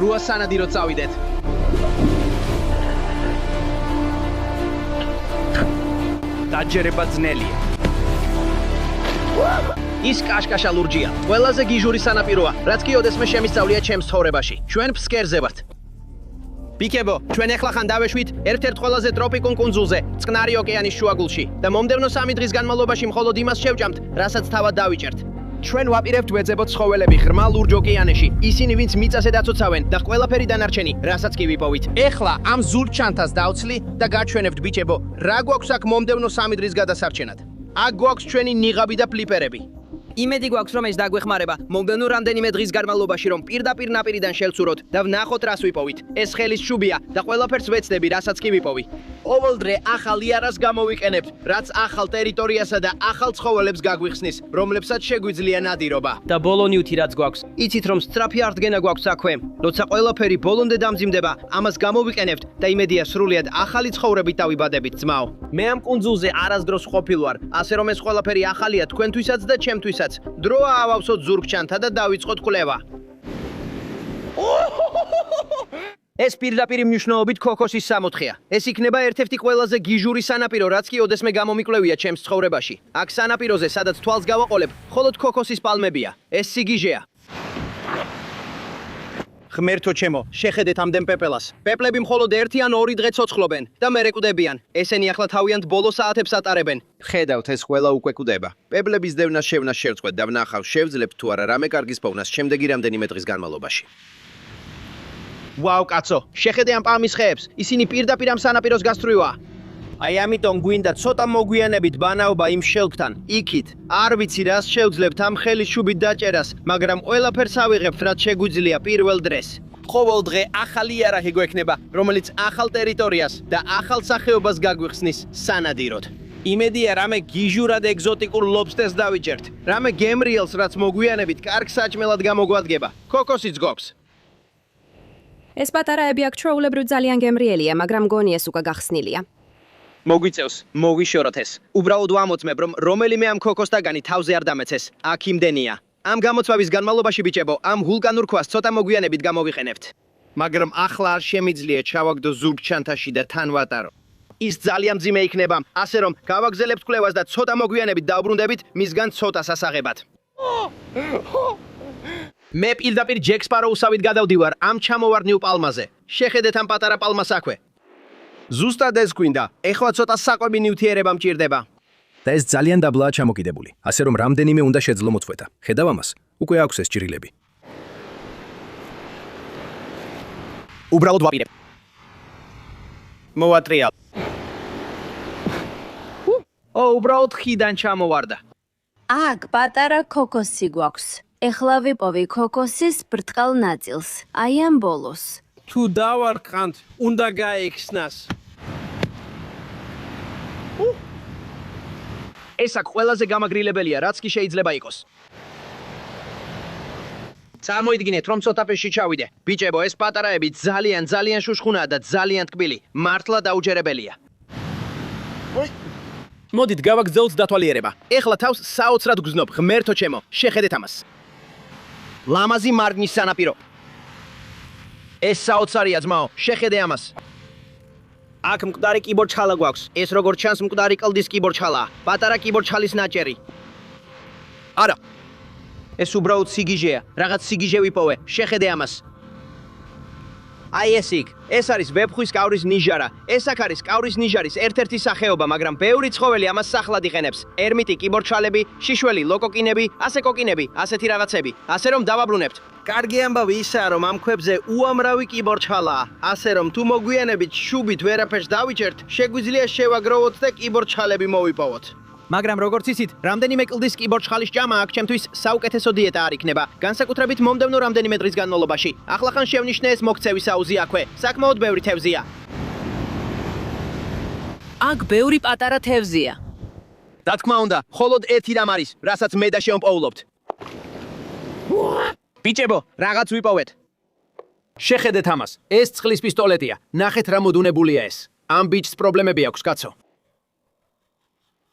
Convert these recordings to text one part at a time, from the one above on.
დროა სანადიროდ წავიდეთ. დაჯერება ძნელია. ის კაშკაშა ლურჯია. ყველაზე გიჟური სანაპიროა, რაც კი ოდესმე შემისწავლია ჩემს ცხოვრებაში. ჩვენ ფსკერზე ვართ. ბიკებო, ჩვენ ეხლახან დავეშვით ერთ-ერთ ყველაზე ტროპიკულ კუნძულზე, წყნარი ოკეანის შუაგულში და მომდევნო 3 დღის განმავლობაში მხოლოდ იმას შევჭამთ, რასაც თავად დავიჭერთ. ჩვენ ვაპირებთ ვეძებოთ ცხოველები ღრმა ლურჯ ოკეანეში, ისინი ვინც მიწაზე დაცოცავენ და ყველაფერი დანარჩენი, რასაც კი ვიპოვით. ეხლა ამ ზურგ ჩანთას დავცლი და გაჩვენებთ ბიჭებო, რა გვაქვს აქ მომდევნო 3 დღის გადასარჩენად. აქ გვაქვს ჩვენი ნიღაბი და ფლიპერები. იმედი გვაქვს რომ ეს დაგვეხმარება მომდევნო რამდენიმე დღის განმავლობაში რომ პირდაპირ ნაპირიდან შევცუროთ და ვნახოთ რას ვიპოვით. ეს ხელის შუბია და ყველაფერს ვეცდები, რასაც კი ვიპოვი. ყოველდღე ახალ იარას გამოვიყენებთ, რაც ახალ ტერიტორიასა და ახალ ცხოველებს გაგვიხსნის, რომლებსაც შეგვიძლია ნადირობა. და ბოლო ნიუთი რაც გვაქვს. იცით რომ სწრაფი აღდგენა გვაქვს საქმე. როცა ყველაფერი ბოლომდე დამძიმდება, ამას გამოვიყენებთ და იმედია სრულიად ახალი ცხოვრებით დავიბადებით, ძმაო. მე ამ კუნძულზე არასდროს ყოფილ ვარ, ასე რომ ეს ყველაფერი ახალია თქვენთვისაც და ჩემთვისაც. დროა ავავსოთ ზურგჩანთა და დავიწყოთ კვლევა. ეს პირდაპირ მნიშვნელობით ქოქოსის სამოთხეა. ეს იქნება ერთ-ერთი ყველაზე გიჟური სანაპირო, რაც კი ოდესმე გამომიკლევია ჩემს ცხოვრებაში. აქ სანაპიროზე, სადაც თვალს გავაყოლებ, მხოლოდ ქოქოსის პალმებია. ეს სიგიჟეა. ღმერთო ჩემო, შეხედეთ ამდენ პეპელას. პეპლები მხოლოდ 1 ან 2 დღე ცოცხლობენ და მერე კვდებიან. ესენი ახლა თავიანთ ბოლო საათებს ატარებენ. ხედავთ, ეს ყველა უკვე კვდება. პეპლების დევნას შევნას შევწყვეთ და ვნახავ, შევძლებ თუ არა რამე კარგის პოვნას შემდეგი რამდენიმე დღის განმავლობაში. ვაუ, კაცო, შეხედე ამ პალმის ხეებს. ისინი პირდაპირ ამ სანაპიროს გასწრუვა. აი ამიტომ გვინდა ცოტა მოგვიანებით ბანაობა იმ შელფთან. იქით. არ ვიცი რას შევძლებთ ამ ხელის შუბით დაჭერას, მაგრამ ყველაფერს ავიღებთ, რაც შეგვიძლია პირველ დღეს. ყოველ დღე ახალი იარაღი გვექნება, რომელიც ახალ ტერიტორიას და ახალ სახეობას გაგვიხსნის სანადიროდ. იმედია რამე გიჟურად ეგზოტიკურ ლობსტერს დავიჭერთ. რამე გემრიელს, რაც მოგვიანებით კარგ საჭმელად გამოგვადგება. ქოქოსიც გვაქვს. ეს პატარაები აქ ჩვეულებრივ ძალიან გემრიელია, მაგრამ მგონი ეს უკვე გახსნილია. მოგვიწევს, მოვიშოროთ ეს. უბრალოდ ვამოწმებ, რომ რომელიმე ამ ქოქოსთაგანი თავზე არ დამეცეს. აქ იმდენია. ამ გამოწვევის განმავლობაში ბიჭებო, ამ ვულკანურ ქვას ცოტა მოგვიანებით გამოვიყენებთ. მაგრამ ახლა არ შემიძლია ჩავაგდო ზურგჩანთაში და თან ვატარო. ის ძალიან მძიმე იქნება, ასე რომ გავაგზავნებთ კვლევას და ცოტა მოგვიანებით დავბრუნდებით მისგან ცოტა სასაღებად. მე პირდაპირ ჯეკ სპაროუსავით გადავდივარ ამ ჩამოვარდნილ პალმაზე. შეხედეთ ამ პატარა პალმას აქვე. ზუსტად ეს გვინდა. ეხლა ცოტა საკვები ნივთიერება მჭირდება. და ეს ძალიან დაბლაა ჩამოკიდებული, ასე რომ რამდენიმე უნდა შეძლო მოწყვეტა. ხედავ ამას? უკვე აქვს ეს ჭრილები. უბრალოდ ვაპირებ. მოვატრიალ. უბრალოდ ხიდან ჩამოვარდა. აქ პატარა ქოქოსი გვაქვს. ეხლა ვიპოვი ქოქოსის ბრტყალ ნაწილს. აი ამ ბოლოს. თუ დავარყანთ, უნდა გაექსნას. ეს აქ ყველაზე გამაგრილებელია, რაც კი შეიძლება იყოს. წარმოიდგინეთ, რომ ცოტა პეში ჩავიდე. ბიჭებო, ეს პატარაები ძალიან შუშხუნაა და ძალიან ტკბილი. მართლა დაუჯერებელია. მოდით გავაგრძელოთ დათვალიერება. ეხლა თავს საოცრად გზნობ, ღმერთო ჩემო, შეხედეთ ამას. ლამაზი მარჯნის სანაპირო. ეს საოცარია ძმაო, შეხედე ამას. აქ მკვდარი კიბორჩხალა გვაქვს. ეს როგორც ჩანს მკვდარი კლდის კიბორჩხალაა. პატარა კიბორჩხალის ნაჭერი. არა. ეს უბრალოდ სიგიჟეა. რაღაც სიგიჟე ვიპოვე. შეხედე ამას. აი ეს იქ. ეს არის ვეფხვის კავრის ნიჟარა. ეს აქ არის კავრის ნიჟარის ერთ-ერთი სახეობა, მაგრამ ბევრი ცხოველი ამას სახლად იყენებს. ერმიტი, კიბორჩხალები, შიშველი, ლოკოკინები, ასე კოკინები, ასეთი რაღაცები. ასე რომ დავაბრუნებთ. კარგი ამბავი ისაა, რომ ამ ქვებზე უამრავი კიბორჩხალაა. ასე რომ თუ მოგვიანებით შუბით ვერაფერს დავიჭერთ, შეგვიძლია შევაგროვოთ და კიბორჩხალები მოვიპოვოთ. მაგრამ როგორც იცით, რამდენიმე კლდის კიბორჩხალის ჭამა აქ ჩემთვის საუკეთესო დიეტა არ იქნება. განსაკუთრებით მომდევნო რამდენიმე დღის განმავლობაში. ახლახან შევნიშნე ეს მოქცევის აუზი აქვე. საკმაოდ ბევრი თევზია. აქ ბევრი პატარა თევზია. რა თქმა უნდა, მხოლოდ ერთი რამ არის, რასაც მე და შევმპოულობთ. ბიჭებო, რაღაც ვიპოვეთ. შეხედეთ ამას. ეს წყლის პისტოლეტია. ნახეთ რა მოდუნებულია ეს. ამ ბიჭს პრობლემები აქვს, კაცო.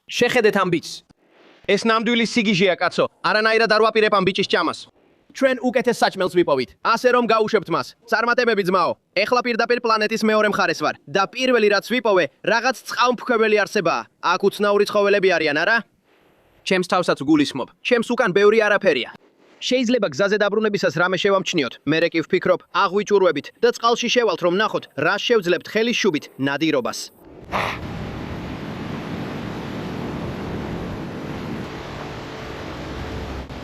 შეხედეთ ამ ბიჭს. ეს ნამდვილი სიგიჟეა, კაცო. არანაირად არ ვაპირებ ამ ბიჭის ჭამას. ჩვენ უკეთეს საჭმელს ვიპოვით. ასე რომ გაუშვებთ მას. წარმატებები ძმაო. ეხლა პირდაპირ პლანეტის მეორე მხარეს ვარ და პირველი რაც ვიპოვე, რაღაც წყალმფქვეველი არსებაა. აქ უცნაური ცხოველები არიან, არა? ჩემს თავსაც გულისხმობ. ჩემს უკან ბევრი არაფერია. შეიძლება გზაზე დაბრუნებისას რამე შევამჩნიოთ. მერე კი ვფიქრობ, აღვიჭურვებით და წყალში შევალთ, რომ ნახოთ, რა შევძლებთ ხელის შუბით ნადირობას.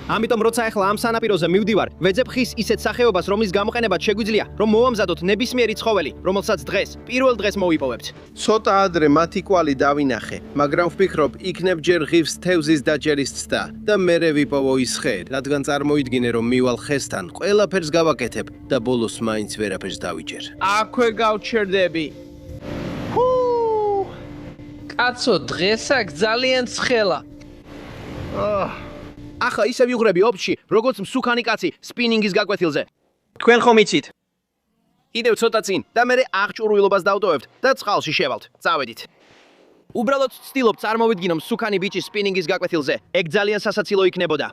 ამიტომ როცა ახლა ამ სანაპიროზე მივდივარ, ვეძებ ხის ისეთ სახეობას, რომლის გამოყენებაც შეგვიძლია, რომ მოვამზადოთ ნებისმიერი ცხოველი, რომელსაც დღეს, პირველ დღეს მოვიპოვებთ. ცოტა ადრე მათი კვალი დავინახე, მაგრამ ვფიქრობ, იქნებ ჯერ ღირს თევზის დაჭერის ცდა და მერე ვიპოვო ის ხე, რადგან წარმოიდგინე, რომ მივალ ხესთან, ყველაფერს გავაკეთებ და ბოლოს მაინც ვერაფერს დავიჯერ. აქვე გავჩერდები. კაცო, დღეს აქ ძალიან ცხელა. ახლა ისე ვიღრები ოფში, როგორც მსუქანი კაცი სპინინგის გაკვეთილზე. თქვენ ხომ იცით? კიდევ ცოტა წინ და მერე აღჭურვილობას დავტოვებთ და წყალში შევალთ. წავედით. უბრალოდ ვცდილობ წარმოვიდგინო მსუქანი ბიჭი სპინინგის გაკვეთილზე. ეგ ძალიან სასაცილო იქნებოდა.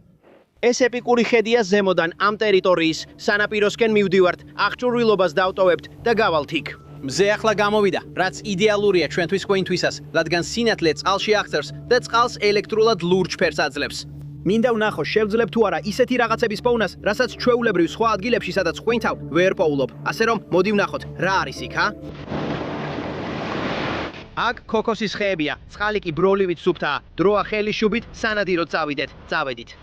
ეს ეპიკური ხედია ზემოდან ამ ტერიტორიის სანაპიროსკენ მივდივართ, აღჭურვილობას დავტოვებთ და გავალთ იქ. მზე ახლა გამოვიდა, რაც იდეალურია ჩვენთვის ყვინთვისას, რადგან სინათლე წყალში აღწევს და წყალს ელექტრულად ლურჯ ფერს აძლევს. მინდა ვნახო, შევძლებ თუ არა ისეთი რაღაცების პოვნას, რასაც ჩვეულებრივ სხვა ადგილებში, სადაც ყვინთავ, ვერ პოულობ. ასე რომ, მოდი ვნახოთ, რა არის იქ, ჰა? აქ ქოქოსის ხეებია, წყალი კი ბროლივით სუფთაა. დროა ხელის შუბით სანადიროდ წავიდეთ. წავედით.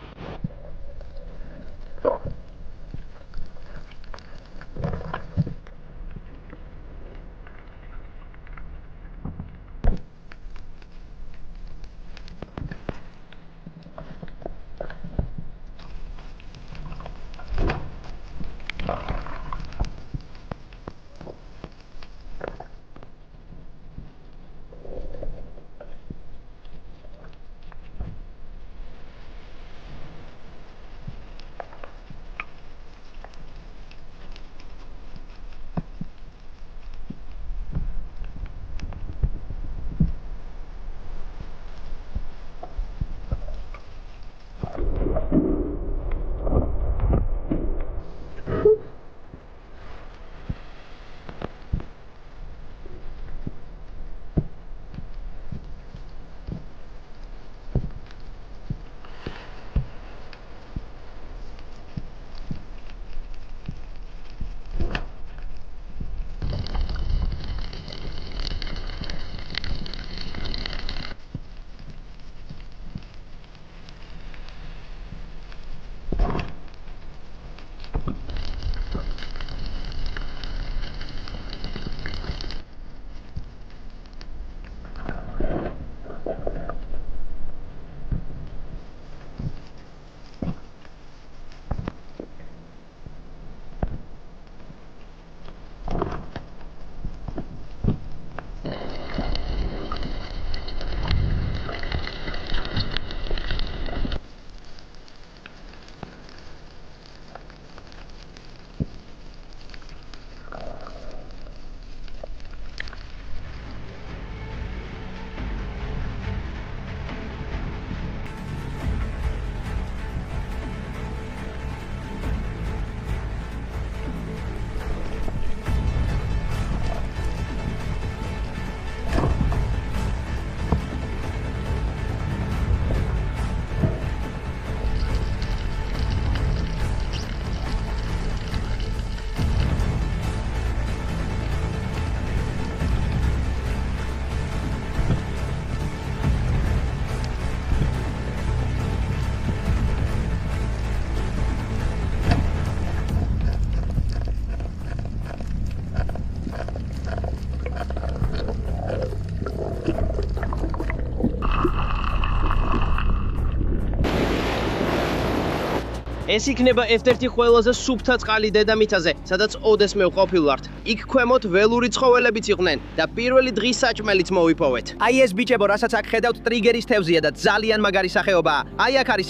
ეს იქნება ერთ-ერთი ყველაზე სუფთა წყალი დედამიწაზე, სადაც ოდესმე ვყოფილვართ. იქ ქვემოთ ველური ცხოველებიც იყვნენ და პირველი დღის საჭმელიც მოვიპოვეთ. აი ეს ბიჭებო, რასაც აქ ხედავთ, ტრიგერის თევზია და ძალიან მაგარი სახეობაა. აი აქ არის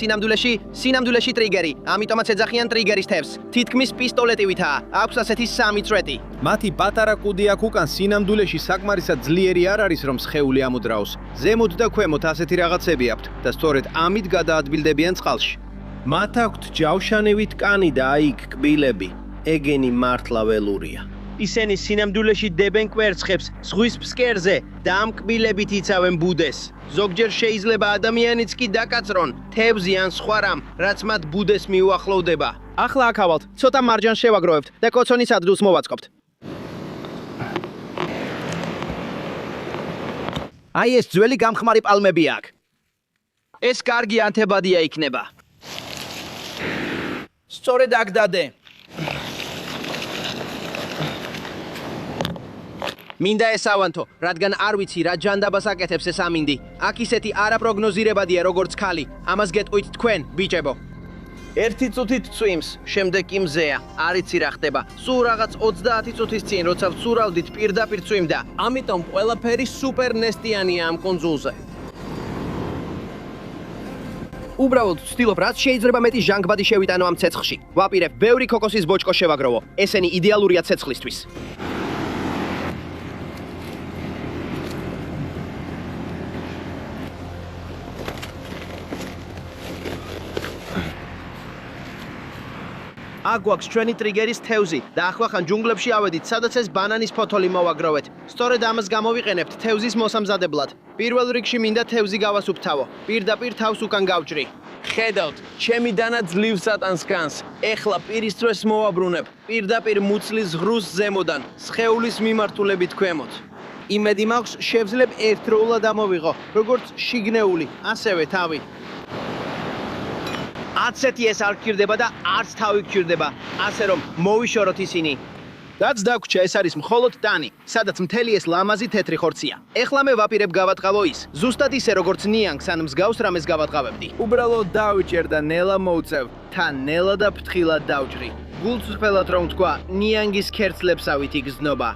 სინამდვილეში ტრიგერი, ამიტომაც ეძახიან ტრიგერის თევზს. თითქმის პისტოლეტივითაა, აქვს ასეთი 3 წვეტი. მათი პატარა კუდი აქ უკან სინამდვილეში საკმარისად ძლიერი არ არის, რომ სხეული ამოძრაოს. ზემოთ და ქვემოთ ასეთი რაღაცები აქვთ და სწორედ ამით გადაადგილდებიან წყალში. მათ აქვთ ჯავშანივი ткანი და აიგ კბილები. ეგენი მართლა ველურია. ისინი სინამდვილეში დებენ კვერცხებს ზღვის ფსკერზე და ამ კბილებით იცავენ ბუდეს. ზოგჯერ შეიძლება ადამიანიც კი დაკაცრონ თევზი ან სხვა რამ, რაც მათ ბუდეს მიუახლოვდება. ახლა აქ ავალთ, ცოტა მარჯანს შევაგროვებთ და კოცონის ადგილს მოვაწყობთ. აი ეს ძველი გამხმარი პალმები აქ. ეს კარგი ანთებადია იქნება. სწორედ აქ დადე. მინდა ესავანთო, რადგან არ ვიცი რა ჯანდაბას აკეთებს ეს ამინდი. აქ ისეთი არაპროგნოზირებადია როგორც ქალი. ამას გეტყვით თქვენ, ბიჭებო. ერთი წუთით წვიმს, შემდეგ კი მზეა. არ იცი რა ხდება. სულ რაღაც 30 წუთის წინ, როცა ვცურავდით, პირდაპირ წვიმდა. ამიტომ ყველაფერი სუპერ ნესტიანია ამ კუნძულზე. უბრალოდ ვცდილობ, რაც შეიძლება მეტი ჟანგბადი შევიტანო ამ ცეცხლში. ვაპირებ, ბევრი ქოქოსის ბოჭკო შევაგროვო. ესენი იდეალურია ცეცხლისთვის. აქ გვაქვს ჩვენი ტრიგერის თევზი და ახლახან ჯუნგლებში ავედით, სადაც ეს ბანანის ფოთოლი მოვაგროვეთ. სწორედ ამას გამოვიყენებთ თევზის მოსამზადებლად. პირველ რიგში მინდა თევზი გავასუფთავო. პირდაპირ თავს უკან გავჭრი. ხედავთ, ჩემი დანა ძლივ სატანს განს. ეხლა პირის დროს მოვაბრუნებ. პირდაპირ მუცლის ღრუს ზემოდან, სხეულის მიმართულებით ქვემოთ. იმედი მაქვს, შევძლებ ერთდროულად ამოვიღო, როგორც შიგნეული, ასევე თავი. აცეთი ეს არ გჭირდება და არც თავი გჭირდება, ასე რომ მოვიშოროთ ისინი. რაც დაგვრჩა, ეს არის მხოლოდ ტანი, სადაც მთელი ეს ლამაზი თეთრი ხორცია. ეხლა მე ვაპირებ გავატყავო ის, ზუსტად ისე როგორც ნიანგს ან მსგავს რამეს გავატყავებდი. უბრალოდ დავიჭერ და ნელა მოვწევ, თან ნელა და ფრთხილად დავჭრი. გულწრფელად რომ თქვა, ნიანგის ქერცლებსავით იგრძნობა.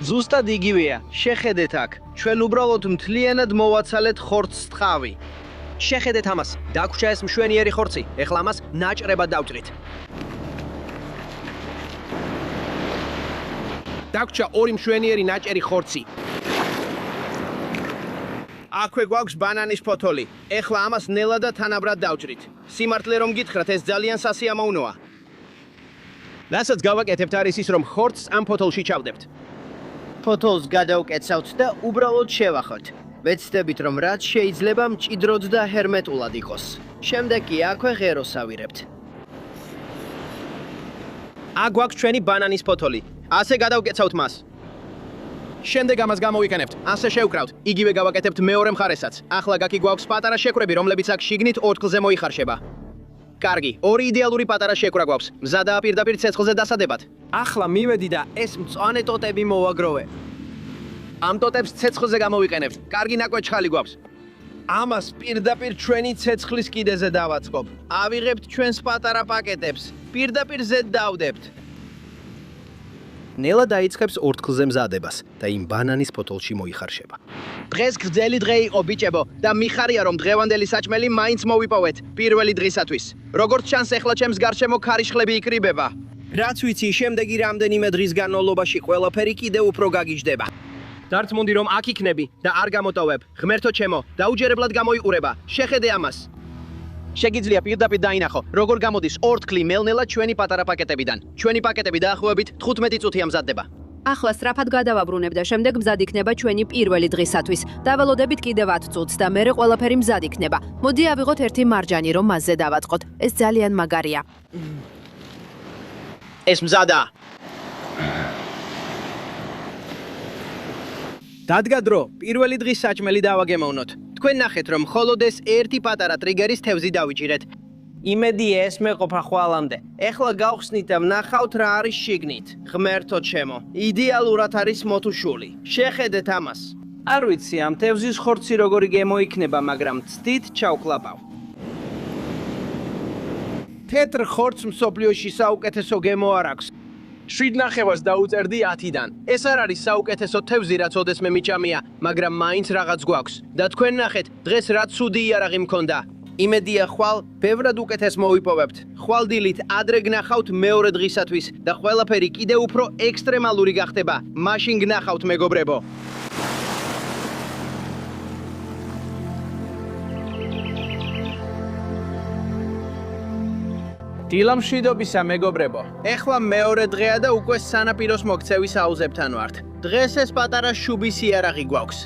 ზუსტად იგივეა, შეხედეთ აქ, ჩვენ უბრალოდ მთლიანად მოვაცალეთ ხორცს ტყავი. შეხედეთ ამას, დაგვრჩა ეს მშვენიერი ხორცი, ეხლა ამას ნაჭრებად დავჭრით. დაგვრჩა ორი მშვენიერი ნაჭერი ხორცი. აქვე გვაქვს ბანანის ფოთოლი, ეხლა ამას ნელა და თანაბრად დავჭრით. სიმართლე რომ გითხრათ, ეს ძალიან სასიამოვნოა. რასაც გავაკეთებთ არის ის, რომ ხორცს ამ ფოთოლში ჩავდებთ. ფოთოლს გადავკეცავთ და უბრალოდ შევახოთ. ვეცდებით, რომ რაც შეიძლება მჭიდროდ და ჰერმეტულად იყოს. შემდეგ კი აქვე ღეროს ავირებთ. აქ გვაქვს ჩვენი ბანანის ფოთოლი. ასე გადავკეცავთ მას. შემდეგ ამას გამოვიყენებთ. ასე შევკრავთ. იგივე გავაკეთებთ მეორე მხარესაც. ახლა გაკი გვაქვს პატარა შეკვრები, რომლებიც აქ შიგნით ორთქლზე მოიხარშება. კარგი, ორი იდეალური პატარა შეკვრა გვაქვს. მზადაა პირდაპირ ცეცხლზე დასადებად. ახლა მივედი და ეს მწვანე ტოტები მოვაგროვე. ამ ტოტებს ცეცხლზე გამოვიყენებთ. კარგი ნაკვეთშხალი გვაქვს. ამას პირდაპირ ჩვენი ცეცხლის კიდეზე დავაწყობ. ავიღებთ ჩვენს პატარა პაკეტებს. პირდაპირ ზედ დავდებთ. ნელა დაიწყებს ორთქლზე მზადებას და იმ ბანანის ფოთოლში მოიხარშება. დღეს გრძელი დღე იყო, ბიჭებო, და მიხარია, რომ დღევანდელი საჭმელი მაინც მოვიპოვეთ პირველი დღისათვის. როგორც ჩანს, ეხლა ჩემს გარშემო ქარიშხლები იკრიბება. რაც ვიცი, შემდეგი რამდენიმე დღის განმავლობაში ყველაფერი კიდევ უფრო გაგიჟდება. დარწმუნდი რომ აქ იქნები და არ გამოტოვებ. ღმერთო ჩემო, დაუჯერებლად გამოიყურება. შეხედე ამას. შეგიძლია პირდაპირ დაინახო, როგორ გამოდის ორთქლი მელნელა ჩვენი პატარა პაკეტებიდან. ჩვენი პაკეტები დაახლოებით 15 წუთი ამზადდება. ახლა სწრაფად გადავაბრუნებ და შემდეგ მზად იქნება ჩვენი პირველი დღისათვის. დაველოდებით კიდევ 10 წუთს და მერე ყველაფერი მზად იქნება. მოდი ავიღოთ ერთი მარჯანი, რომ მასზე დავაწყოთ. ეს ძალიან მაგარია. ეს მზადაა. დადგა დრო, პირველი დღის საჭმელი დავაგემოვნოთ. თქვენ ნახეთ, რომ მხოლოდ ეს ერთი პატარა ტრიგერის თევზი დავიჭირეთ. იმედი ესმეყოფა ხვალამდე. ეხლა გავხსნით და ვნახავთ რა არის შიგნით. ღმერთო ჩემო, იდეალურად არის მოთუშული. შეხედეთ ამას. არ ვიცი, ამ თევზის ხორცი როგორი გემოიქნება, მაგრამ ცდით ჩავკლაპავ. თეთრ ხორცს მსოფლიოში საუკეთესო გემო არ აქვს. 7.5-ს დაუწერდი 10-დან. ეს არ არის საუკეთესო თევზი, რაც ოდესმე მიჭამია, მაგრამ მაინც რაღაც გვაქვს. და თქვენ ნახეთ, დღეს რა ცუდი იარაღი მქონდა. იმედია ხვალ ბევრად უკეთეს მოვიპოვებთ. ხვალდილით ადრე გნახავთ მეორე დღისათვის და ყველაფერი კიდევ უფრო ექსტრემალური გახდება. მაშინ გნახავთ, მეგობრებო. დილამშვიდობისა მეგობრებო. ეხლა მეორე დღეა და უკვე სანაპიროს მოქცევის აუზებთან ვართ. დღეს ეს პატარა შუბის იარაღი გვაქვს.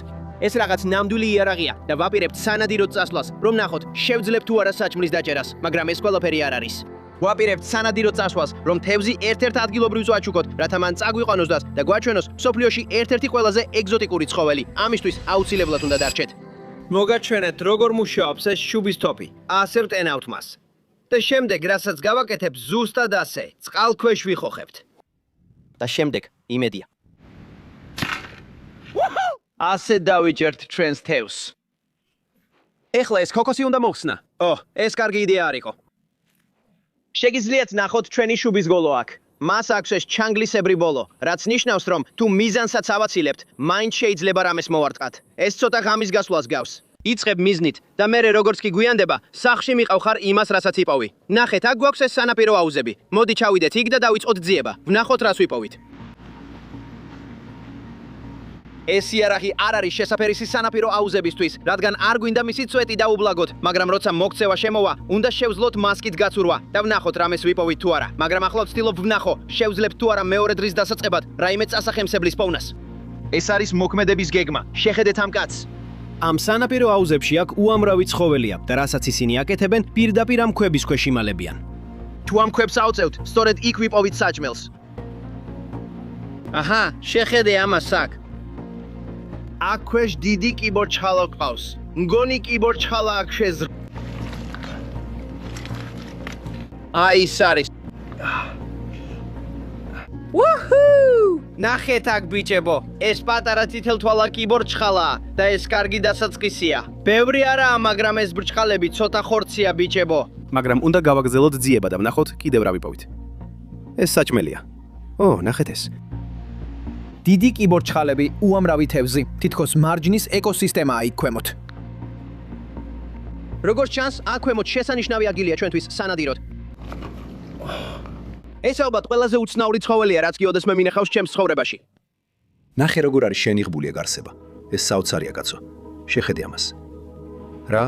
ეს რაღაც ნამდვილი იარაღია და ვაპირებთ სანადიროდ წასვლას, რომ ნახოთ, შევძლებთ თუ არა საჭმლის დაჭერას, მაგრამ ეს ყველაფერი არ არის. ვაპირებთ სანადიროდ წასვლას, რომ თევზი ერთ-ერთ ადგილობრივს ვაჩუქოთ, რათა მან წაგვიყვანოს და გვაჩვენოს სოფლიოში ერთ-ერთი ყველაზე ეგზოტიკური ცხოველი. ამისთვის აუცილებლად უნდა დარჩეთ. მოგაჩვენეთ, როგორ მუშაობს ეს შუბის თოფი. ასე ვტენავთ მას. და შემდეგ, რასაც გავაკეთებ, ზუსტად ასე, წყალქვეშ ვიხოხებთ. და შემდეგ, იმედია. ასე დავიჭერთ ჩვენს თევზს. ეხლა ეს ქოქოსი უნდა მოხსნა. ეს კარგი იდეა არ იყო. შეგიძლიათ ნახოთ ჩვენი შუბის გოლო აქ. მას აქვს ეს ჩანგლისებრი ბოლო, რაც ნიშნავს, რომ თუ მიზანსაც ავაცილებთ, მაინც შეიძლება რამეს მოვარტყათ. ეს ცოტა ღამის გასვლას გავს. იწყებ მიზნით და მერე როგორც კი გვიანდება, სახში მიყავ იმას, რასაც იპოვი. ნახეთ, აქ გვაქვს ეს სანაპირო აუზები. მოდი ჩავიდეთ იქ და დავიწყოთ ძიება. ვნახოთ რას ვიპოვით. ეს იარაღი არ არის შესაფერისი სანაპირო აუზებისთვის, რადგან არ გვინდა მისი წვეტი დაუბლაგოთ, მაგრამ როცა მოქცევა შემოვა, უნდა შევძლოთ მასკით გაცურვა და ვნახოთ რამეს ვიპოვით თუ არა. მაგრამ ახლა ვცდილობ ვნახო, შევძლებთ თუ არა მეორე დღის დასაწყებად რაიმე წასახემსებლის პოვნას. ეს არის მოქმედების გეგმა. შეხედეთ ამ კაცს. ამ სანაპირო აუზებში აქ უამრავი ცხოველია და რასაც ისინი აკეთებენ, პირდაპირ ამ ქვების ქვეშ იმალებიან. თუ ამ ქვებს ავწევთ, სწორედ იქ ვიპოვით საჭმელს. აჰა, შეხედე ამას აქ. აქ ქვეშ დიდი კიბორჩხალა ყავს. მგონი კიბორჩხალა აქ შეზრ. აი ის არის. ნახეთ აქ ბიჭებო, ეს პატარა თითელთვალა კიბორჩხალაა და ეს კარგი დასაწყისია. ბევრი არაა, მაგრამ ეს ბრჩხალები ცოტა ხორცია ბიჭებო. მაგრამ უნდა გავაგზავნოთ ძიება და ვნახოთ კიდევ რა ვიპოვით. ეს საჭმელია. ნახეთ ეს. დიდი კიბორჩხალები, უამრავი თევზი, თითქოს მარჯნის ეკოსისტემაა იქ ქვემოთ. როგორც ჩანს, აქ ქვემოთ შესანიშნავი ადგილია ჩვენთვის სანადიროდ. ეს ალბათ ყველაზე უცნაური ცხოველია, რაც გიოდესმე მინახავს ჩემს ცხოვრებაში. ნახე როგორ არის შენიღბული გარსება. ეს საოცარია კაცო. შეხედე ამას. რა?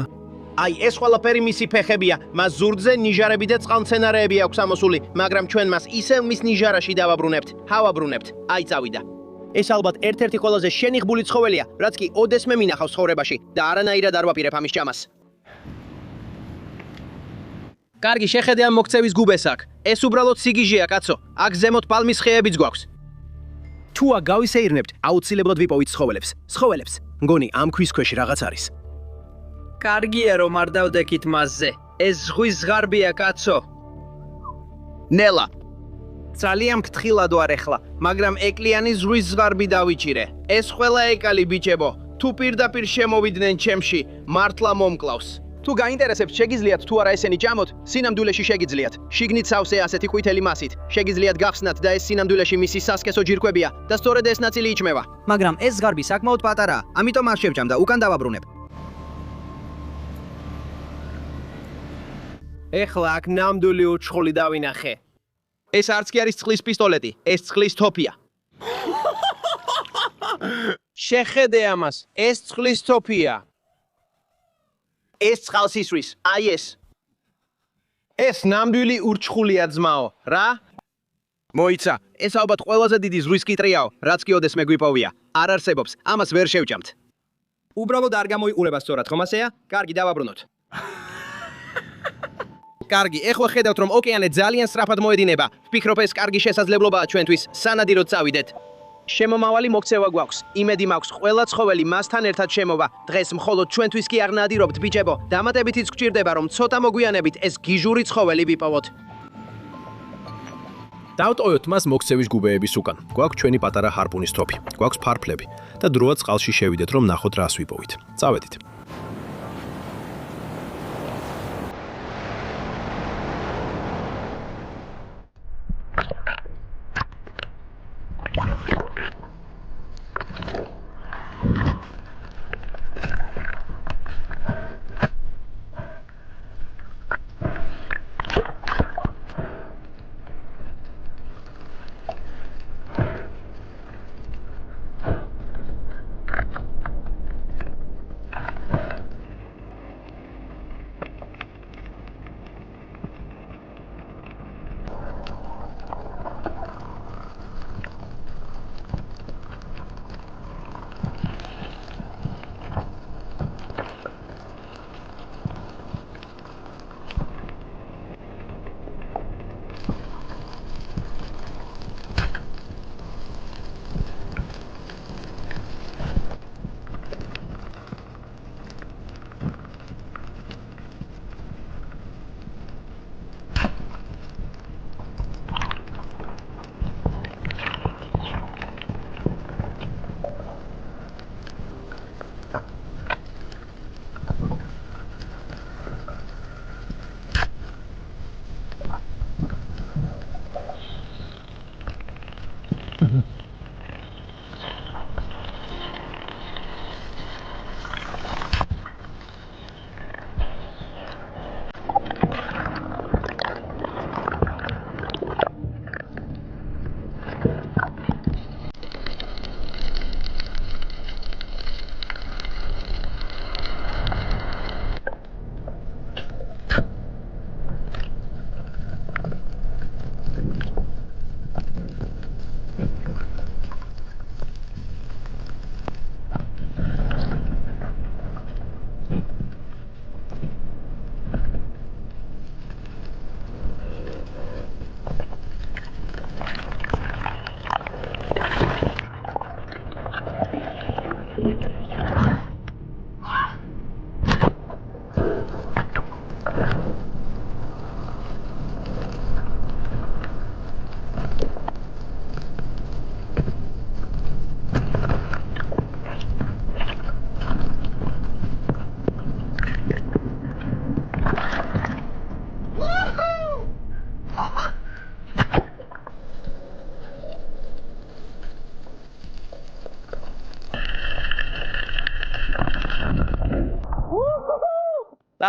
აი, ეს ყველაფერი მისი ფეხებია. მას ზურგზე ნიჟარები და წყალმცენარეები აქვს ამოსული, მაგრამ ჩვენ მას ისევ მის ნიჟარაში დავაბრუნებთ. ჰავაბრუნებთ. აი წავიდა. ეს ალბათ ერთ-ერთი ყველაზე შენიღბული ცხოველია, რაც კი ოდესმე მინახავს ცხოვრებაში და არანაირად არ ვაპირებ ამის ჭამას. კარგი, შეხედე ამ მოქცევის გუბეს აქ. ეს უბრალოდ სიგიჟეა, კაცო. აქ ზემოთ პალმის ხეებიც გვაქვს. თუ აქ გავისეირნებთ, აუცილებლად ვიპოვით ცხოველებს. მგონი ამ ქვის ქვეშ რაღაც არის. კარგია რომ არ დავდექით მასზე. ეს ზღვის ზღარბია, კაცო. ნელა. ძალიან მკთხილად ვარ ახლა, მაგრამ ეკლიანი ზღვის ზღარბი დავიჭირე. ეს ყველა ეკალი ბიჭებო, თუ პირდაპირ შემოვიდნენ ჩემში, მართლა მომკლავს. თუ გაინტერესებთ, შეგიძლიათ თუ არა ესენი ჭამოთ, სინამდვილეში შეგიძლიათ. შიგნით სავსე ასეთი ყვითელი მასით. შეგიძლიათ გახსნათ და ეს სინამდვილეში მისი სასქესო ჯირკვებია და სწორედ ეს ნაწილი იჭმევა. მაგრამ ეს ზღარბი საკმაოდ პატარაა, ამიტომ არ შევჭამ და უკან დავაბრუნებ. ეხლა აქ ნამდვილი უჩხული დავინახე. ეს არც კი არის წყლის პისტოლეტი, ეს წყლის თოფია. შეხედე ამას, ეს წყლის თოფია. ეს წყალს ისვრის, აი ეს. ეს ნამდვილი ურჩხულია ძმაო, რა? მოიცა, ეს ალბათ ყველაზე დიდი ზღვის კიტრიაო, რაც კი ოდესმე გვიპოვია. არ არსებობს, ამას ვერ შევჭამთ. უბრალოდ არ გამოიყურება სწორად, ხომ ასეა? კარგი, დავაბრუნოთ. კარგი, ეხლა ხედავთ, რომ ოკეანე ძალიან სწრაფად მოედინება. ვფიქრობ, ეს კარგი შესაძლებლობაა ჩვენთვის, სანადიროდ წავიდეთ. შემომავალი მოქცევა გვაქვს. იმედი მაქვს, ყველა ცხოველი მასთან ერთად შემოვა. დღეს მხოლოდ ჩვენთვის კი არ ნადირობთ, ბიჭებო. დამატებითიც გვჭირდება, რომ ცოტა მოგვიანებით ეს გიჟური ცხოველი ვიპოვოთ. დავტოვოთ მას მოქცევის გუბეების უკან. გვაქვს ჩვენი პატარა ჰარპუნის თოფი. გვაქვს ფარფლები და დროა წყალში შევიდეთ, რომ ნახოთ რას ვიპოვით. წავედით.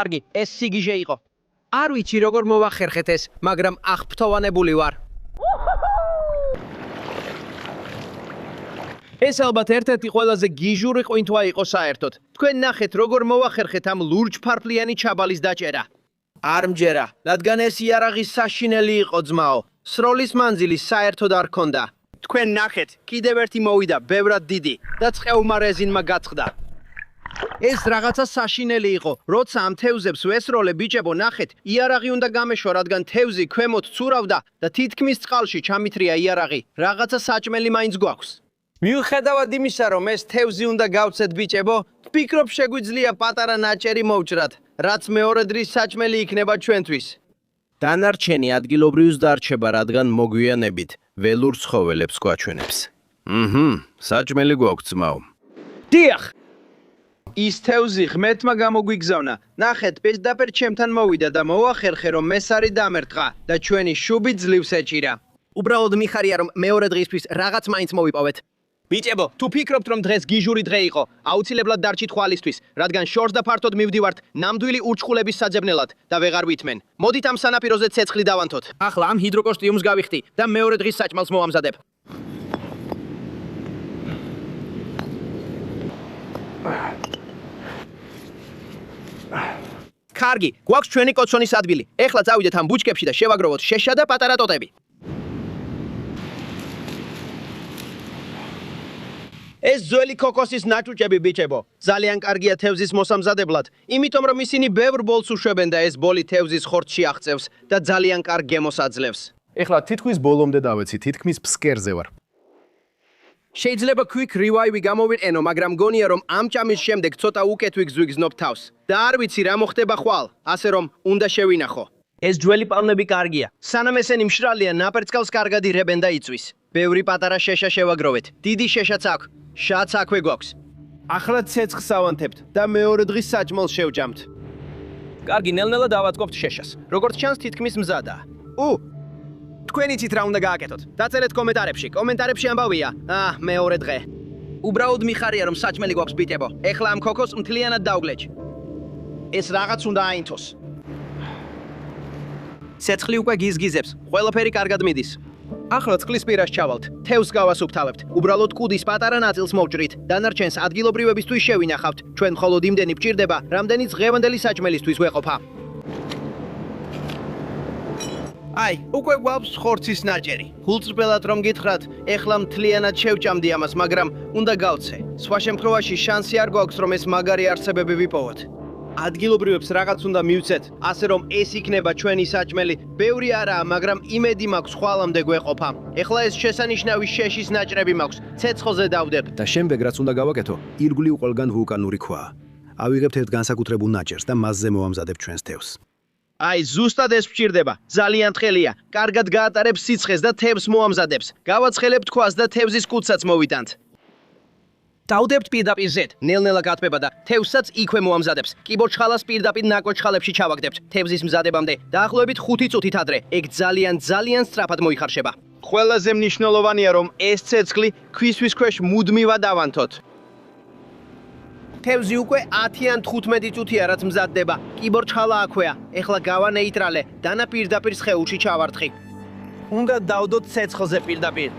კარგი, ეს სიგიჟე იყო. არ ვიცი როგორ მოვახერხეთ ეს, მაგრამ აღფრთოვანებული ვარ. ეს ალბათ ერთ-ერთი ყველაზე გიჟური ყვინთვა იყო საერთოდ. თქვენ ნახეთ როგორ მოვახერხეთ ამ ლურჯფარფლიანი ჩაბალის დაჭერა. არ მჯერა, რადგან ეს იარაღი საშინელი იყო ძმაო. სროლის მანძილი საერთოდ არ ქონდა. თქვენ ნახეთ, კიდევ ერთი მოვიდა, ბევრად დიდი და წყეულმა რეზინმა გაწყდა. ეს რაღაცა საშინელი იყო. როცა ამ თევზებს ვესროლე ბიჭებო, ნახეთ, იარაღი უნდა გამეშვა, რადგან თევზი ქვემოთ ცურავდა და თითქმის წყალში ჩამithრია იარაღი. რაღაცა საჭმელი მაინც გვაქვს. მიუხედავად იმისა, რომ ეს თევზი უნდა გავცეთ ბიჭებო, ვფიქრობ შეგვიძლია პატარა ნაჭერი მოვჭრათ, რაც მეორე დრის საჭმელი იქნება ჩვენთვის. დანარჩენი ადგილობრივს დარჩება, რადგან მოგვიანებით ველურ ცხოველებს გვაჩვენებს. საჭმელი გვაქვს ძმაო. დიახ! ის თევზი ღმერთმა გამოგვიგზავნა. ნახეთ, პირდაპირ ჩემთან მოვიდა და მოვახერხე, რომ მესარი დამერტყა და ჩვენი შუბი ძლივს ეჭირა. უბრალოდ მიხარია, რომ მეორე დღისთვის რაღაც მაინც მოვიპოვეთ. ბიჭებო, თუ ფიქრობთ, რომ დღეს გიჟური დღე იყო, აუცილებლად დარჩით ხვალისთვის, რადგან შორს და ფართოდ მივდივართ ნამდვილი ურჩხულების საძებნელად და ვეღარ ვითმენ. მოდით ამ სანაპიროზე ცეცხლი დავანთოთ. ახლა ამ ჰიდროკოსტიუმს გავიხდი და მეორე დღის საჭმელს მოვამზადებ. კარგი, გვაქვს ჩვენი კოცონის ადგილი. ეხლა წავიდეთ ამ ბუჩქებში და შევაგროვოთ შეშა და პატარა ტოტები. ეს ძველი ქოქოსის ნაჭუჭები ბიჭებო. ძალიან კარგია თევზის მოსამზადებლად, იმიტომ რომ ისინი ბევრ ბოლს უშვებენ და ეს ბოლი თევზის ხორცში აღწევს და ძალიან კარგ გემოს აძლევს. ეხლა თითქმის ბოლომდე დავეცი, თითქმის ფსკერზე ვარ. შეიძლება quick revive გამოვიყენო, მაგრამ მგონია რომ ამ ჭამის შემდეგ ცოტა უკეთ ვიგზნობ თავს. და არ ვიცი რა მოხდება ხვალ, ასე რომ უნდა შევინახო. ეს ძველი პალმები კარგია. სანამ ესენი მშრალია, ნაპერწკალს კარგად იღებენ და იწვის. ბევრი პატარა შეშა შევაგროვეთ. დიდი შეშაც აქვს. შაც აქვე გვაქვს. ახლა ცეცხლს ავანთებთ და მეორე დღის საჭმელს შევჭამთ. კარგი, ნელ-ნელა დავაწყობთ შეშას. როგორც ჩანს, თითქმის მზადაა. თქვენ იცით რა უნდა გააკეთოთ. დაწერეთ კომენტარებში. კომენტარებში ამბავია. მეორე დღე. უბრალოდ მიხარია რომ საჭმელი გვაქვს ბიჭებო. ეხლა ამ ქოქოს მთლიანად დავგლეჭ. ეს რაღაც უნდა აინთოს. ცეცხლი უკვე გიზგიზებს. ყველაფერი კარგად მიდის. ახლა წყლის პირას ჩავალთ. თევზს გავასუფთავებთ. უბრალოდ კუდის პატარა ნაწილს მოვჭრით. დანარჩენს ადგილობრივებისთვის შევინახავთ. ჩვენ მხოლოდ იმდენი გვჭირდება, რამდენიც ღევანდელი საჭმელისთვის ვეყოფა. აი, უკვე გვაქვს ხორცის ნაჭერი. გულწრფელად რომ გითხრათ, ეხლა მთლიანად შევჭამდი ამას, მაგრამ უნდა გავცე. სხვა შემთხვევაში შანსი არ გვაქვს, რომ ეს მაგარი არსებები ვიპოვოთ. ადგილობრივებს რაღაც უნდა მივცეთ, ასე რომ ეს იქნება ჩვენი საჭმელი. ბევრი არაა, მაგრამ იმედი მაქვს ხვალამდე გვეყოფა. ეხლა ეს შესანიშნავი შეშის ნაჭრები მაქვს. ცეცხლზე დავდებ. და შემდეგ რაც უნდა გავაკეთო, ირგვლივ ყველგან ვულკანური ქვაა. ავიღებთ ერთ განსაკუთრებულ ნაჭერს და მასზე მოვამზადებ ჩვენს თევზს. აი, ზუსტად ეს ვჭირდება. ძალიან თხელია. კარგად გაატარებს სიცხეს და თევზს მოამზადებს. გავაცხელებთ ქვას და თევზის კუდსაც მოვიტანთ. დავდებთ პირდაპირ ზედ. ნელ-ნელა გათბება და თევზსაც იქვე მოამზადებს. კიბორჩხალას პირდაპირ ნაკვეთშხალებში ჩავაგდებთ. თევზის მზადებამდე დაახლოებით 5 წუთით ადრე. ეგ ძალიან სწრაფად მოიხარშება. ყველაზე მნიშვნელოვანია რომ ეს ცეცხლი ქვისთვის ქვეშ მუდმივად ავანთოთ. თევზი უკვე 10-ან 15 წუთია რაც მზადდება. კიბორჩხალა აქვეა. ეხლა გავანეიტრალე, დანა პირდაპირ სხეულში ჩავარტყი. უნდა დავდოთ ცეცხლზე პირდაპირ.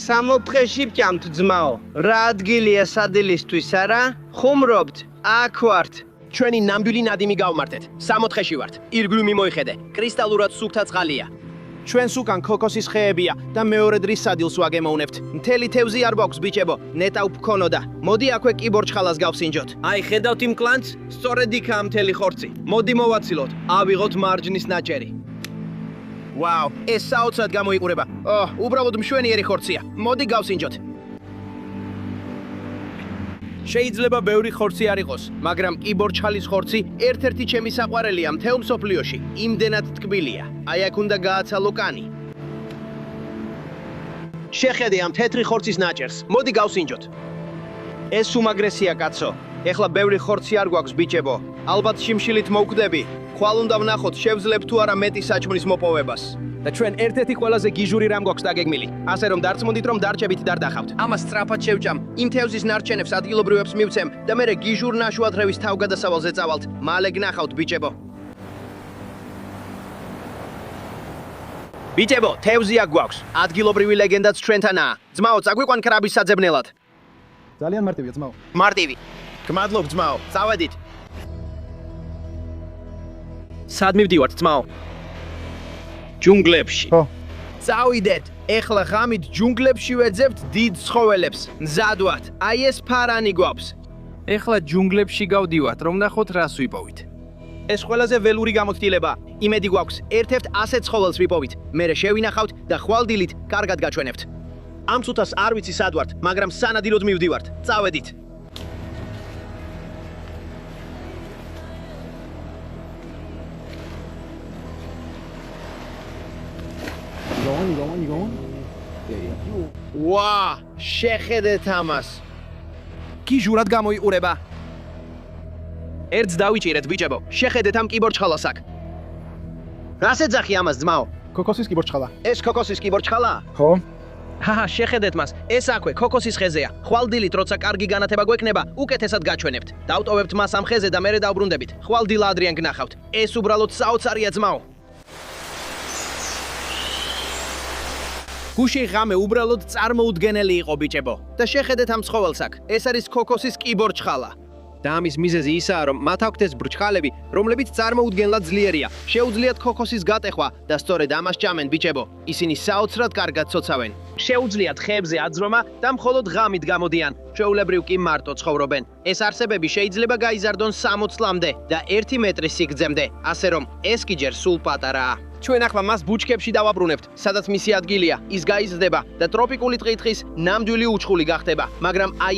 სამოფხეში ვჭამთ ძმაო. რა ადგილია სადილისთვის არა? ხუმრობთ. აქ ვართ. ჩვენი ნამდვილი ნადიმი გავმართეთ. 60-ხეში ვართ. ირგვლივ მიმოიხედე. კრისტალურად სუფთა წყალია. ჩვენს უკან ქოქოსის ხეებია და მეორე დრის სადილს ვაგემოვნებთ. მთელი თევზი არ გვაქვს ბიჭებო, ნეტა უფქონოდა. მოდი აქვე კიბორჩხალას გავსინჯოთ. აი ხედავთ იმ კლანს? სწორედ იქაა მთელი ხორცი. მოდი მოვაცილოთ. ავიღოთ მარჯნის ნაჭერი. ვაუ, ეს საოცრად გამოიყურება. უბრალოდ მშვენიერი ხორცია. მოდი გავსინჯოთ. შეიძლება ბევრი ხორცი არ იყოს, მაგრამ კიბორჩხალის ხორცი ერთ-ერთი ჩემი საყვარელია მთელ მსოფლიოში. იმდენად ტკბილია. აი აქ უნდა გააცალო კანი. შეხედე ამ თეთრი ხორცის ნაჭერს. მოდი გავსინჯოთ. ეს უმაგრესია კაცო. ეხლა ბევრი ხორცი არ გვაქვს ბიჭებო. ალბათ შიმშილით მოვკვდები. ხვალ უნდა ვნახოთ შევძლებ თუ არა მეტი საჭმლის მოპოვებას. და ჩვენ ერთ-ერთი ყველაზე გიჟური რამ გვაქვს დაგეგმილი. ასე რომ დარწმუნდით რომ დარჩებით დარდახავთ. ამას სწრაფად შევჭამ. იმ თევზის ნარჩენებს ადგილობრივებს მივცემ და მე გიჟურ ნაშუადრევის თავგადასავალზე წავალთ. მალე გნახავთ ბიჭებო. ბიჭებო, თევზი აქ გვაქვს. ადგილობრივი ლეგენდაც ჩვენთანაა. ძმაო, წაგვიყვან კრაბის საძებნელად. ძალიან მარტივია ძმაო. მარტივი. გმადლობ ძმაო. წავედით. სად მივდივართ ძმაო? ჯუნგლებში. ხო. წავიდეთ. ეხლა ღამით ჯუნგლებში ვეძებთ დიდ ცხოველებს. მზად ვართ. აი ეს ფარანი გვაქვს. ეხლა ჯუნგლებში გავდივართ, რომ ნახოთ რას ვიპოვით. ეს ყველაზე ველური გამოცდილება. იმედი გვაქვს, ერთ-ერთ ასეთ ცხოველს ვიპოვით. მერე შევინახავთ და ხვალდილით კარგად გაჩვენებთ. ამ წუთას არ ვიცი სად ვართ, მაგრამ სანადიროდ მივდივართ. წავედით. ვა, შეხედეთ ამას. გიჟურად გამოიყურება. ერთს დავიჭირეთ ბიჭებო. შეხედეთ ამ კიბორჩხალას აქ. რას ეძახი ამას ძმაო? ქოქოსის კიბორჩხალა. ეს ქოქოსის კიბორჩხალაა? ხო. ჰაჰა, შეხედეთ მას. ეს აქვე ქოქოსის ხეზეა. ხვალდილით როცა კარგი განათება გვექნება, უკეთესად გაჩვენებთ. დავტოვებთ მას ამ ხეზე და მერე დავბრუნდებით. ხვალდილა ადრიან გნახავთ. ეს უბრალოდ საოცარია ძმაო. გუში ღამე უბრალოდ წარმოუდგენელი იყო ბიჭებო. და შეხედეთ ამ ცხოველს აქ. ეს არის ქოქოსის კიბორჩხალა. და ამის მიზეზი ისაა, რომ მათ აქვთ ეს ბრჩხალები, რომლებიც წარმოუდგენლად ძლიერია. შეუძლიათ ქოქოსის გატეხვა და სწორედ ამას ჭამენ ბიჭებო. ისინი საოცრად კარგად ცოცავენ. შეუძლიათ ხეებზე აძრომა და მხოლოდ ღამით გამოდიან. ჩვეულებრივ კი მარტო ცხოვრობენ. ეს არსებები შეიძლება გაიზარდონ 60 ლამდე და 1 მეტრის სიგრძემდე. ასე რომ ეს კი ჯერ სულ პატარაა. ჩვენ ახლა მას ბუჩქებში დავაბრუნებთ, სადაც მისი ადგილია. ის გაიზრდება და ტროპიკული ტყის ნამდვილი უჩხული გახდება. მაგრამ აი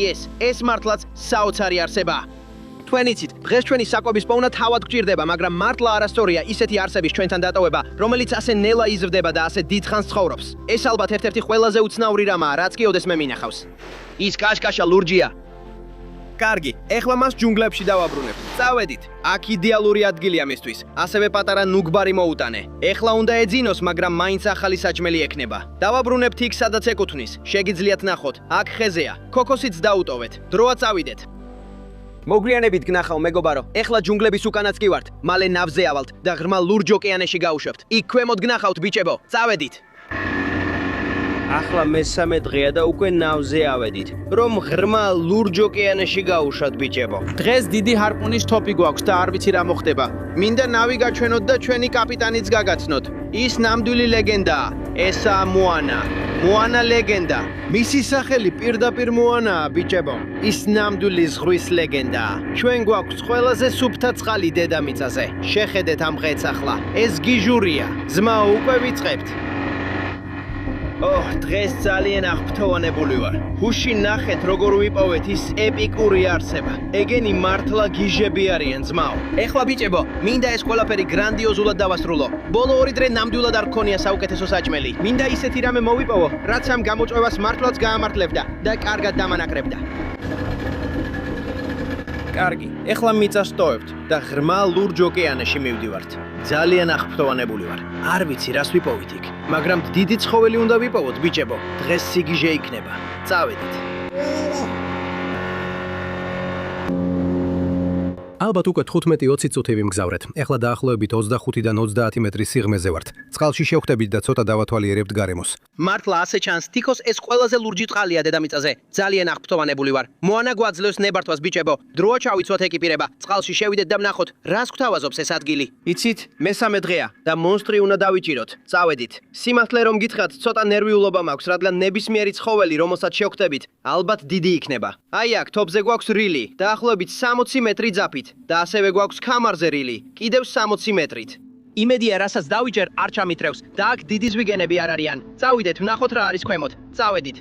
ეს მართლაც საოცარი არსებაა. თქვენ იცით, დღეს ჩვენი საკვების პოვნა თავად გვჭირდება, მაგრამ მართლა არასწორია ისეთი არსების ჩვენთან დატოვება, რომელიც ასე ნელა იზრდება და ასე დიდხანს ცხოვრობს. ეს ალბათ ერთ-ერთი ყველაზე უცნაური რამაა, რაც კი ოდესმე მინახავს. ის კაშკაშა ლურჯია. კარგი, ეხლა მას ჯუნგლებში დავაბრუნებთ. წავედით. აქ იდეალური ადგილია მისთვის. ასევე პატარა ნუგბარი მოუტანე. ეხლა უნდა ეძინოს, მაგრამ მაინც ახალი საჭმელი ექნება. დავაბრუნებთ იქ, სადაც ეკუთვნის. შეგიძლიათ ნახოთ. აქ ხეზეა. ქოქოსიც დაუტოვეთ. დროა წავიდეთ. მოგვიანებით გნახავ მეგობარო. ეხლა ჯუნგლების უკანაც კი ვართ. მალე ნავზე ავალთ და ღრმა ლურჯ ოკეანეში გავუშვებთ. იქ ქვემოთ გნახავთ ბიჭებო. წავედით. ახლა მესამე დღეა და უკვე ნავზე ავედით. რომ ღრმა ლურჯ ოკეანეში გაუშვათ ბიჭებო. დღეს დიდი ჰარპუნის თოპი გვაქვს და არ ვიცი რა მოხდება. მინდა ნავი გაჩვენოთ და ჩვენი კაპიტანიც გაგაცნოთ. ის ნამდვილი ლეგენდაა. ესაა მოანა. მოანა ლეგენდა. მისი სახელი პირდაპირ მოანაა ბიჭებო. ის ნამდვილი ზღვის ლეგენდაა. ჩვენ გვაქვს ყველაზე სუფთა წყალი დედამიწაზე. შეხედეთ ამ ღეც ახლა. ეს გიჟურია. ძმაო, უკვე ვიწყებთ. დღეს ძალიან აღფრთოვანებული ვარ. ჰუში ნახეთ როგორ ვიპოვეთ ის ეპიკური არსება. ეგენი მართლა გიჟები არიან ძმაო. ეხლა ბიჭებო, მინდა ეს ყველაფერი გრანდიოზულად დავასრულო. ბოლო 2 დღე ნამდვილად არ გქონია საუკეთესო საჭმელი. მინდა ისეთი რამე მოვიპოვო, რაც ამ გამოწვევას მართლაც გაამართლებდა და კარგად დამანაკრებდა. კარგი, ეხლა მიწას ტოვებთ და ღრმა ლურჯ ოკეანეში მივდივართ. ძალიან აღფრთოვანებული ვარ. არ ვიცი რას ვიპოვით იქ, მაგრამ დიდი ცხოველი უნდა ვიპოვოთ, ბიჭებო. დღეს სიგიჟე იქნება. წავედით. ალბათ უკვე 15-20 წუთი ვიმგზავრეთ. ეხლა დაახლოებით 25-დან 30 მეტრის სიღრმეზე ვართ. წყალში შევხვდებით და ცოტა დავათვალიერებთ გარემოს. მართლა ასე ჩანს, თიქოს ეს ყველაზე ლურჯი წყალია დედამიწაზე. ძალიან აღფრთოვანებული ვარ. მოანა გვაძლევს ნებართვას ბიჭებო. დროა ჩავიცვათ ეკიპირება. წყალში შევიდეთ და ვნახოთ, რას გვთავაზობს ეს ადგილი. იცით, მესამე დღეა და მონსტრი უნდა დავიჭიროთ. წავედით. სიმართლე რომ გითხრათ, ცოტა ნერვიულობა მაქვს, რადგან ნებისმიერი ცხოველი, რომელსაც შევხვდებით, ალბათ დიდი იქნება. აი აქ თოფზე გვაქვს რილი, დაახლოებით 60 მეტრი ძაფით და ასევე გვაქვს ქამარზე რილი, კიდევ 60 მეტრით. იმედია, რასაც დავიჯერ, არ ჩამითრევს და აქ დიდი ზვიგენები არ არიან. წავიდეთ, ვნახოთ რა არის ქვემოთ. წავედით.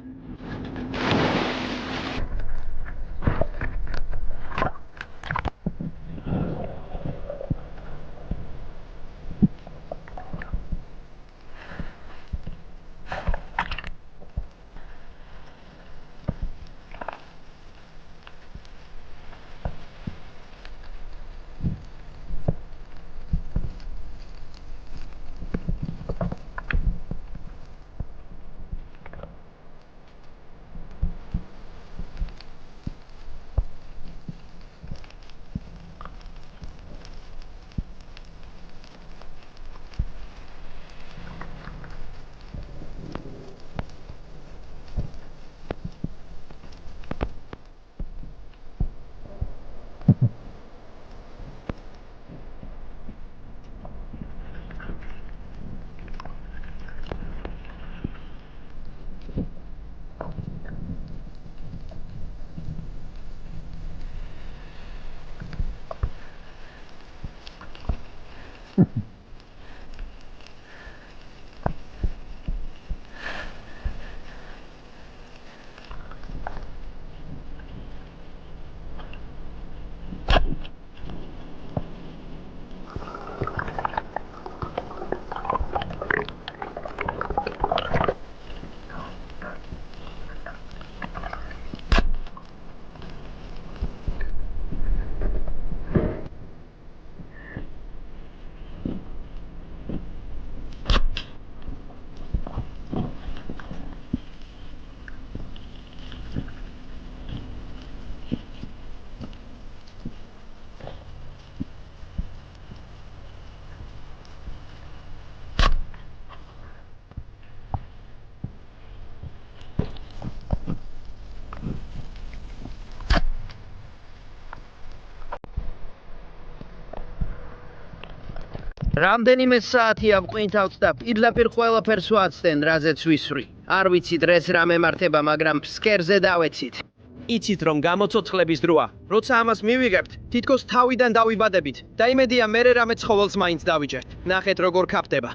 რამდენიმე საათია ვყვინთავთ და პირდაპირ ყველაფერს ვაცდენ, რაზეც ვისვრი. არ ვიცი დღეს რა მემართება, მაგრამ ფსკერზე დავეცით. იცით რომ გამოცოცხლების დროა. როცა ამას მივიღებთ, თითქოს თავიდან დავიბადებით და იმედია მერე რამე ცხოველს მაინც დავიჭერთ. ნახეთ როგორ ქაფდება.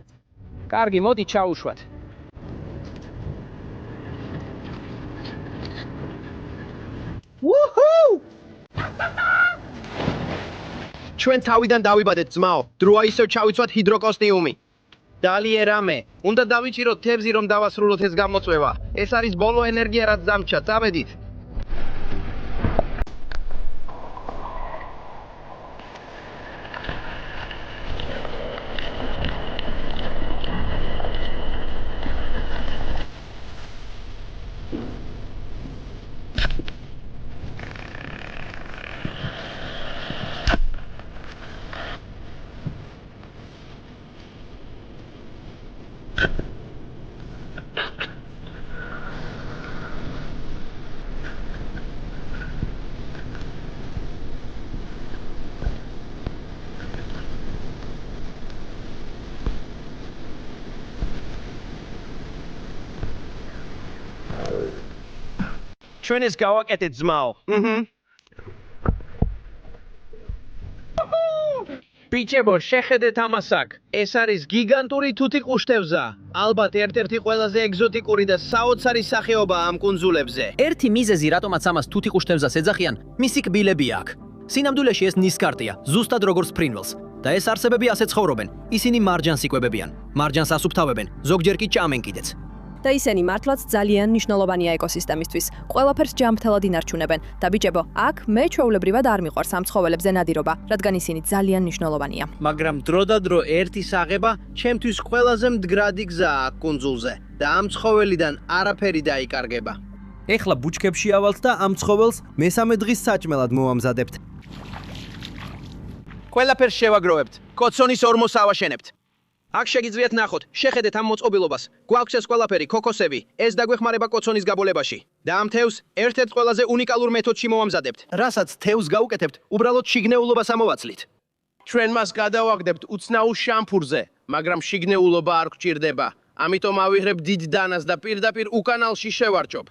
კარგი, მოდი ჩაუშვათ. ვუჰუ! ჩვენ თავიდან დავიბადეთ ძმაო. დროა ისევ ჩავიცვათ ჰიდროკოსტიუმი. დალიე რამე. უნდა დავიჭიროთ თევზი რომ დავასრულოთ ეს გამოწვევა. ეს არის ბოლო ენერგია რაც დამჭა. წავედით. ჩვენ ეს გავაკეთეთ ძმაო. ბიჭებო, შეხედეთ ამას აქ. ეს არის გიგანტური თუთი ყუშტევზა. ალბათ ერთ-ერთი ყველაზე ეგზოტიკური და საოცარი სახეობა ამ კუნძულებზე. ერთი მიზეზი, რატომაც ამას თუთი ყუშტევზას ეძახიან, მისი კბილებია აქ. სინამდვილეში ეს ნისკარტია, ზუსტად როგორც ფრინველს. და ეს არსებები ასე ცხოვრობენ. ისინი მარჯანს იკვებებიან. მარჯანს ასუფთავებენ, ზოგჯერ კი ჭამენ კიდეც. და ისინი მართლაც ძალიან მნიშვნელოვანია ეკოსისტემისთვის. ყველაფერს ჯანმრთელად ინარჩუნებენ და ბიჭებო, აქ მე ჩვეულებრივად არ მიყვარს ამ ცხოველებზე ნადირობა, რადგან ისინი ძალიან მნიშვნელოვანია. მაგრამ დრო და დრო ერთის აღება ჩემთვის ყველაზე მდგრადი გზაა აქ კუნძულზე და ამ ცხოველიდან არაფერი დაიკარგება. ეხლა ბუჩქებში ავალთ და ამ ცხოველს მესამე დღის საჭმელად მოვამზადებთ. ყველაფერს შევაგროვებთ. კოცონის ორმოს ავაშენებთ. აქ შეგიძლიათ ნახოთ, შეხედეთ ამ მოწყობილობას. გვაქვს ეს ყველაფერი ქოქოსები, ეს დაგვეხმარება კოცონის გაბოლებაში. და ამ თევზს ერთ-ერთ ყველაზე უნიკალურ მეთოდში მოვამზადებთ. რასაც თევზს გაუკეთებთ, უბრალოდ შიგნეულობას ამოვაცლით. ჩვენ მას გადავაგდებთ უცნაურ შამფურზე, მაგრამ შიგნეულობა არ გვჭირდება. ამიტომ ავიღებ დიდ დანას და პირდაპირ უკანალში შევარჭობ.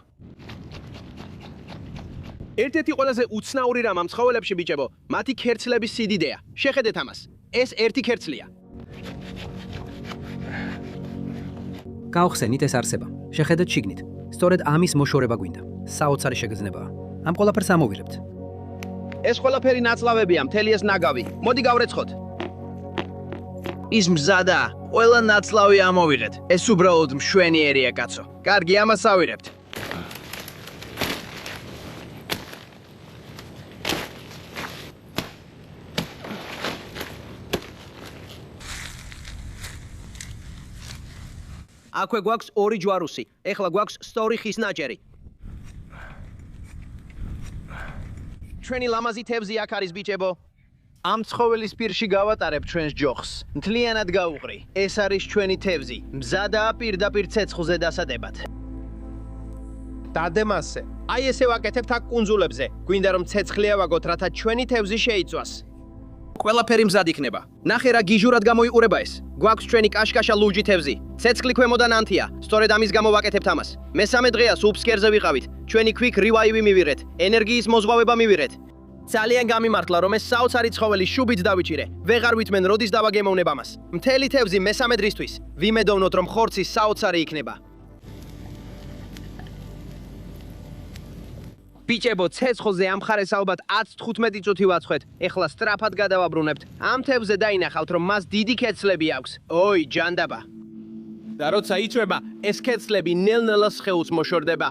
ერთ-ერთი ყველაზე უცნაური რამ ამ ცხოველებში ბიჭებო, მათი ქერცლების სიდიდეა. შეხედეთ ამას. ეს ერთი ქერცლია. გავხსენით ეს არსება. შეხედეთ შიგნით. სწორედ ამის მოშორება გვინდა. საოცარი შეგრძნებაა. ამ ყველაფერს ამოვიღებთ. ეს ყველაფერი ნაწლავებია, მთელი ეს ნაგავი. მოდი გავრეცხოთ. ის მზადაა. ყველა ნაწლავი ამოვიღეთ. ეს უბრალოდ მშვენიერია, კაცო. კარგი, ამას ავიღებთ. აქვე გვაქვს ორი ჯვარუსი. ეხლა გვაქვს სწორი ხის ნაჭერი. ჩვენი ლამაზი თევზი აქ არის ბიჭებო. ამ ცხოველის პირში გავატარებ ჩვენს ჯოხს. მთლიანად გაუღრი. ეს არის ჩვენი თევზი. მზადაა პირდაპირ ცეცხლზე დასადებად. დადემასე. აი ესე ვაკეთებთ აქ კუნძულებზე. გვინდა რომ ცეცხლი ავაგოთ, რათა ჩვენი თევზი შეიცვას. ყველაფერი მზად იქნება. ნახე რა გიჟურად გამოიყურება ეს. გვაქვს ჩვენი კაშკაშა ლურჯი თევზი. ცეცხლი ქვემოდან ანთია. სწორედ ამის გამო ვაკეთებთ ამას. მესამე დღეა სულ ფსკერზე ვიყავით. ჩვენი quick revive მივიღეთ. ენერგიის მოზღვავება მივიღეთ. ძალიან გამიმართლა რომ ეს საოცარი ცხოველი შუბით დავიჭირე. ვეღარ ვითმენ როდის დავაგემოვნებ ამას. მთელი თევზი მესამე დღისთვის. ვიმედოვნოთ რომ ხორცი საოცარი იქნება. ბიჭებო, ცეცხლზე ამ ხარეს ალბათ 10-15 წუთი ვაცხვეთ. ეხლა სწრაფად გადავაბრუნებთ. ამ თევზზე დაინახავთ რომ მას დიდი ქერცლები აქვს. ოი, ჯანდაბა. და როცა იწვება, ეს ქერცლები ნელ-ნელა სხეულს მოშორდება.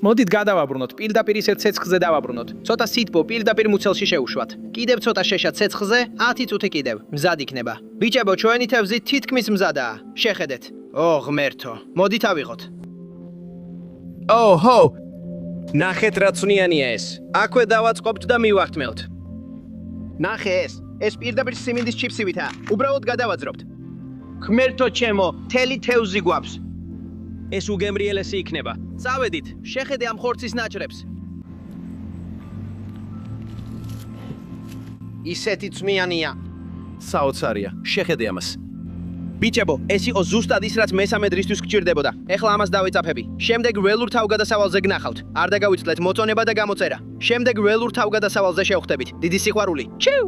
მოდით გადავაბრუნოთ, პირდაპირ ისეთ ცეცხლზე დავაბრუნოთ. ცოტა სითბო პირდაპირ მუცელში შევუშვათ. კიდევ ცოტა შეშა ცეცხლზე, 10 წუთი კიდევ. მზად იქნება. ბიჭებო, ჩვენი თევზი თითქმის მზადაა. შეხედეთ. ო, ღმერთო. მოდით ავიღოთ. ოჰო! ნახეთ რა ცნიანია ეს. აქვე დავაწყობთ და მივახტმევთ. ნახე ეს. ეს პირდაპირ სიმინდის ჩიფსივითაა. უბრალოდ გადავაძრობთ. ღმერთო ჩემო, თელი თევზი გვაქვს. ეს უგემრიელესი იქნება. წავედით, შეხედე ამ ხორცის ნაჭრებს. ისეთი წმიანია. საოცარია. შეხედე ამას. ბიჭებო, ეს იყო ზუსტად ის, რაც მესამე დღისთვის გჭირდებოდა. ეხლა ამას დავეწაფები. შემდეგ ველურ თავგადასავალზე გნახავთ. არ დაგავიწყდეთ მოწონება და გამოწერა. შემდეგ ველურ თავგადასავალზე შევხვდებით. დიდი სიყვარული. ჩიუ!